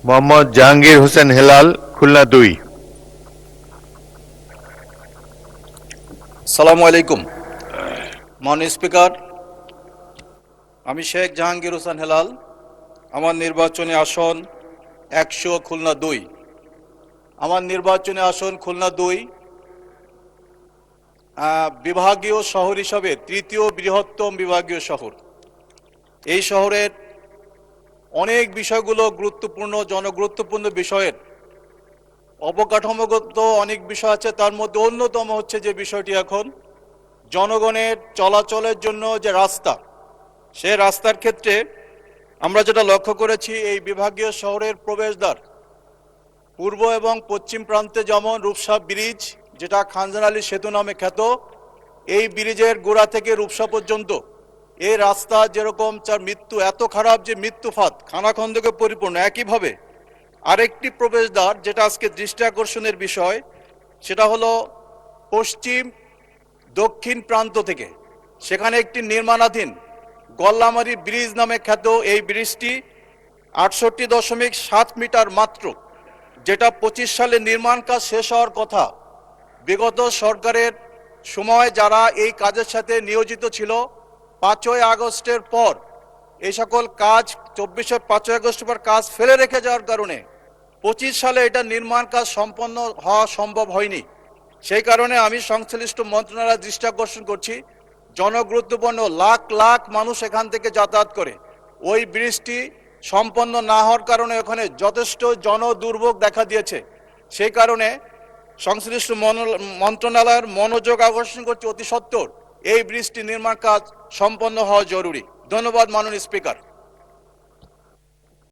মোহাম্মদ জাহাঙ্গীর হোসেন হেলাল, খুলনা 2। সালামু আলাইকুম মাননীয় স্পিকার, আমি শেখ জাহাঙ্গীর হোসেন হেলাল। আমার নির্বাচনী আসন 100 খুলনা 2। আমার নির্বাচনী আসন খুলনা 2 বিভাগীয় শহর হিসাবে তৃতীয় বৃহত্তম বিভাগীয় শহর। এই শহরের অনেক বিষয়গুলো গুরুত্বপূর্ণ, জনগুরুত্বপূর্ণ বিষয়ের অবকাঠামোগত অনেক বিষয় আছে। তার মধ্যে অন্যতম হচ্ছে যে বিষয়টি এখন জনগণের চলাচলের জন্য যে রাস্তা, সেই রাস্তার ক্ষেত্রে আমরা যেটা লক্ষ্য করেছি, এই বিভাগীয় শহরের প্রবেশদ্বার পূর্ব এবং পশ্চিম প্রান্তে যেমন রূপসা ব্রিজ, যেটা খানজান আলী সেতু নামে খ্যাত, এই ব্রিজের গোড়া থেকে রূপসা পর্যন্ত এই রাস্তা যেরকম তার মৃত্যু এত খারাপ যে মৃত্যুফাত খানাখন্দকে পরিপূর্ণ। একইভাবে আরেকটি প্রবেশদ্বার যেটা আজকে দৃষ্টি আকর্ষণের বিষয়, সেটা হলো পশ্চিম দক্ষিণ প্রান্ত থেকে সেখানে একটি নির্মাণাধীন গল্লামারি ব্রিজ নামে খ্যাত এই ব্রিজটি 68.7 মিটার মাত্র, যেটা 25 সালে নির্মাণ কাজ শেষ হওয়ার কথা। বিগত সরকারের সময় যারা এই কাজের সাথে নিয়োজিত ছিল, 5ই আগস্টের পর এই সকল কাজ 5ই আগস্টের পর কাজ ফেলে রেখে যাওয়ার কারণে 25 সালে এটা নির্মাণ কাজ সম্পন্ন হওয়া সম্ভব হয়নি। সেই কারণে আমি সংশ্লিষ্ট মন্ত্রণালয়ের দৃষ্টি আকর্ষণ করছি, জনগুরুত্বপূর্ণ লাখ লাখ মানুষ এখান থেকে যাতায়াত করে। ওই ব্রিজটি সম্পন্ন না হওয়ার কারণে ওখানে যথেষ্ট জনদুর্ভোগ দেখা দিয়েছে। সেই কারণে সংশ্লিষ্ট মন্ত্রণালয়ের মনোযোগ আকর্ষণ করছে, অতি সত্বর এই ব্রিজটি নির্মাণ কাজ সম্পন্ন হওয়া জরুরি। ধন্যবাদ মাননীয় স্পিকার।